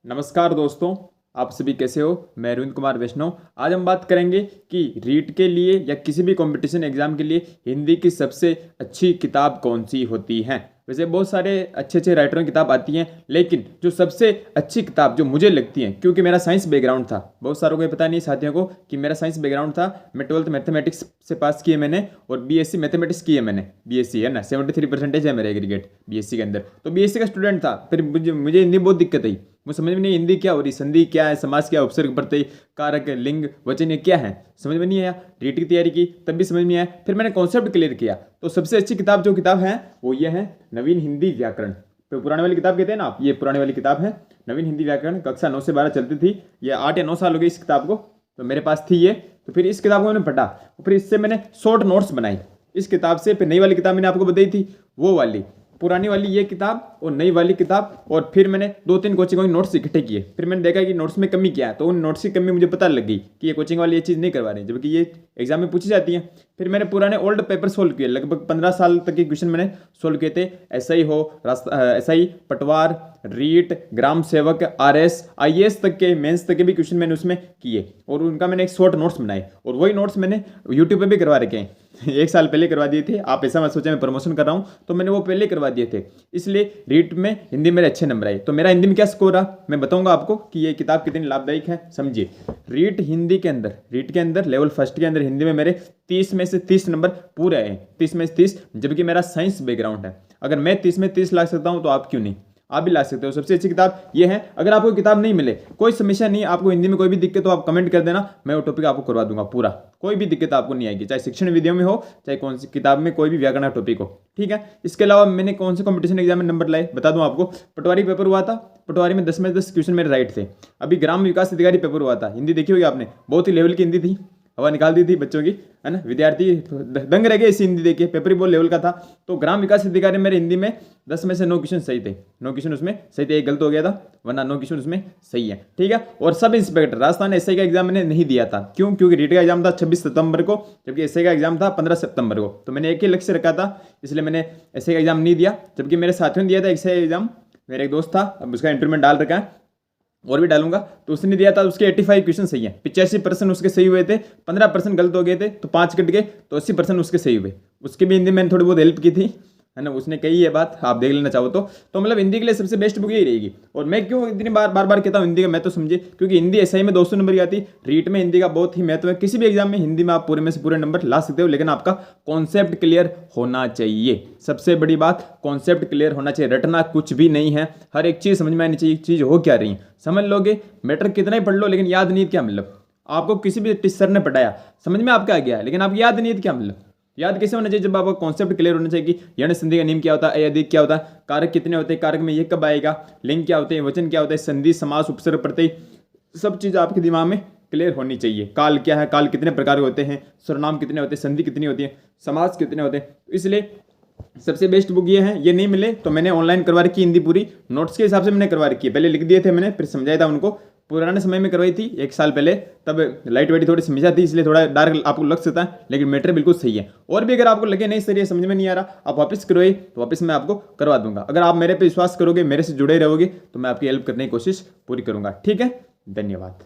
नमस्कार दोस्तों, आप सभी कैसे हो। मैं अरविंद कुमार वैष्णव। आज हम बात करेंगे कि रीट के लिए या किसी भी कंपटीशन एग्जाम के लिए हिंदी की सबसे अच्छी किताब कौन सी होती है। वैसे बहुत सारे अच्छे अच्छे राइटरों की किताब आती हैं, लेकिन जो सबसे अच्छी किताब जो मुझे लगती है, क्योंकि मेरा साइंस बैकग्राउंड था, बहुत सारों को ये पता नहीं साथियों को कि मेरा साइंस बैकग्राउंड था। मैं 12th मैथमेटिक्स से पास किए मैंने और बीएससी मैथमेटिक्स की है मैंने। बीएससी है ना, 73% है मेरा एग्रीगेट बीएससी के अंदर। तो बीएससी का स्टूडेंट था। फिर मुझे हिंदी बहुत दिक्कत आई। मुझे समझ में नहीं हिंदी क्या हो रही, संधि क्या है, समास क्या है, उपसर्ग प्रत्यय कारक लिंग वचन ये क्या है, समझ में नहीं आया। रीट की तैयारी की तब भी समझ में आया। फिर मैंने कॉन्सेप्ट क्लियर किया। तो सबसे अच्छी किताब जो किताब है वो ये है नवीन हिंदी व्याकरण। तो पुराने वाली किताब कहते हैं ना आप, ये पुराने वाली किताब है नवीन हिंदी व्याकरण। कक्षा 9 से 12 चलती थी। ये 8 या 9 साल हो गए इस किताब को, तो मेरे पास थी ये। तो फिर इस किताब को मैंने पढ़ा, फिर इससे मैंने शॉर्ट नोट्स बनाई इस किताब से। फिर नई वाली किताब मैंने आपको बताई थी, वो वाली पुरानी वाली ये किताब और नई वाली किताब। और फिर मैंने 2-3 कोचिंगों के नोट्स इकट्ठे किए। फिर मैंने देखा कि नोट्स में कमी क्या है, तो उन नोट्स की कमी मुझे पता लग गई कि ये कोचिंग वाली ये चीज़ नहीं करवा रही, जबकि ये एग्जाम में पूछी जाती है। फिर मैंने पुराने ओल्ड पेपर सोल्व किए, लगभग 15 साल तक के क्वेश्चन मैंने सोल्व किए थे। एसआई हो, एसआई, पटवार, रीट, ग्राम सेवक, आरएस, आईएएस तक के, मेंस तक के भी क्वेश्चन मैंने उसमें किए और उनका मैंने एक शॉर्ट नोट्स बनाए। और वही नोट्स मैंने यूट्यूब पे भी करवा रखे हैं। 1 साल पहले करवा दिए थे। आप ऐसा मत सोचा मैं प्रमोशन कर रहा हूँ, तो मैंने वो पहले करवा दिए थे। इसलिए रीट में हिंदी मेरे अच्छे नंबर आए। तो मेरा हिंदी में क्या स्कोर रहा मैं बताऊंगा आपको कि ये किताब कितनी लाभदायक है। समझिए, रीट हिंदी के अंदर, रीट के अंदर लेवल फर्स्ट के अंदर हिंदी में मेरे 30 में से 30 नंबर पूरे आए। 30 में से 30, जबकि मेरा साइंस बैकग्राउंड है। अगर मैं 30 में 30 ला सकता हूँ तो आप क्यों नहीं, आप भी ला सकते हो। सबसे अच्छी किताब ये है। अगर आपको किताब नहीं मिले कोई समस्या नहीं, आपको हिंदी में कोई भी दिक्कत हो आप कमेंट कर देना, मैं वो टॉपिक आपको करवा दूंगा पूरा। कोई भी दिक्कत आपको नहीं आएगी, चाहे शिक्षण विधियों में हो, चाहे कौन सी किताब में, कोई भी व्याकरण का टॉपिक हो। ठीक है। इसके अलावा मैंने कौन से कंपटीशन एग्जाम में नंबर लाए बता दूं आपको। पटवारी पेपर हुआ था, पटवारी में 10 में 10 क्वेश्चन मेरे राइट थे। अभी ग्राम विकास अधिकारी पेपर हुआ था, हिंदी देखी होगी आपने, बहुत ही लेवल की हिंदी थी, हवा निकाल दी थी बच्चों की, है ना। विद्यार्थी दंग रह गए इसी हिंदी देखिए, पेपर ही बहुत लेवल का था। तो ग्राम विकास अधिकारी मेरे हिंदी में 10 में से 9 क्वेश्चन सही थे। 9 क्वेश्चन उसमें सही थे, एक गलत हो गया था, वरना 9 क्वेश्चन उसमें सही है। ठीक है। और सब इंस्पेक्टर राजस्थान एसआई का एग्जाम मैंने नहीं दिया था। क्यों? क्योंकि रीट का एग्जाम था 26 सितंबर को, जबकि एसआई का एग्जाम था 15 सितंबर को। तो मैंने एक ही लक्ष्य रखा था, इसलिए मैंने एसआई का एग्जाम नहीं दिया। जबकि मेरे साथियों ने दिया था एसआई एग्जाम, मेरा एक दोस्त था, अब उसका इंटरव्यू में डाल रखा है और भी डालूंगा। तो उसने दिया था, उसके 85 क्वेश्चन सही है, 85% उसके सही हुए थे, 15% गलत हो गए थे, तो 5 कट गए, तो 80% उसके सही हुए। उसकी भी हिंदी मैंने थोड़ी बहुत हेल्प की थी, है ना। उसने कही ये बात, आप देख लेना चाहो तो मतलब हिंदी के लिए सबसे बेस्ट बुक यही रहेगी। और मैं क्यों इतनी बार बार कहता हूँ हिंदी का, मैं तो समझे क्योंकि हिंदी एसआई में 200 नंबर की आती। रीट में हिंदी का बहुत ही महत्व है। किसी भी एग्जाम में हिंदी में आप पूरे में से पूरे नंबर ला सकते हो, लेकिन आपका कॉन्सेप्ट क्लियर होना चाहिए। सबसे बड़ी बात, कॉन्सेप्ट क्लियर होना चाहिए। रटना कुछ भी नहीं है, हर एक चीज समझ में आनी चाहिए। चीज हो क्या रही समझ लोगे, मैटर कितना ही पढ़ लो, लेकिन याद नहीं क्या मतलब। आपको किसी भी टीचर ने पढ़ाया, समझ में आपका आ गया, लेकिन आप याद नहीं क्या मतलब। याद कैसे होना चाहिए? जब आपका कॉन्सेप्ट क्लियर होना चाहिए कि यण संधि का नियम क्या होता है, अधिक क्या होता है, कारक कितने होते हैं, कारक में ये कब आएगा, लिंग क्या होते हैं, वचन क्या होता है, संधि, समास, उपसर्ग, प्रत्यय, सब चीज आपके दिमाग में क्लियर होनी चाहिए। काल क्या है, काल कितने प्रकार के होते हैं, सर्वनाम कितने होते हैं, संधि कितनी होती है, समास कितने होते हैं। इसलिए सबसे बेस्ट बुक ये है। ये नहीं मिले तो मैंने ऑनलाइन करवा रखी हिंदी पूरी, नोट्स के हिसाब से मैंने करवा रखी है। पहले लिख दिए थे मैंने, फिर समझाया था उनको। पुराने समय में करवाई थी 1 साल पहले, तब लाइट वेट थोड़ी समझा थी, इसलिए थोड़ा डार्क आपको लग सकता है, लेकिन मैटर बिल्कुल सही है। और भी अगर आपको लगे नहीं सर ये समझ में नहीं आ रहा, आप वापस करवाइए, तो वापस मैं आपको करवा दूंगा। अगर आप मेरे पे विश्वास करोगे, मेरे से जुड़े रहोगे, तो मैं आपकी हेल्प करने की कोशिश पूरी करूंगा। ठीक है, धन्यवाद।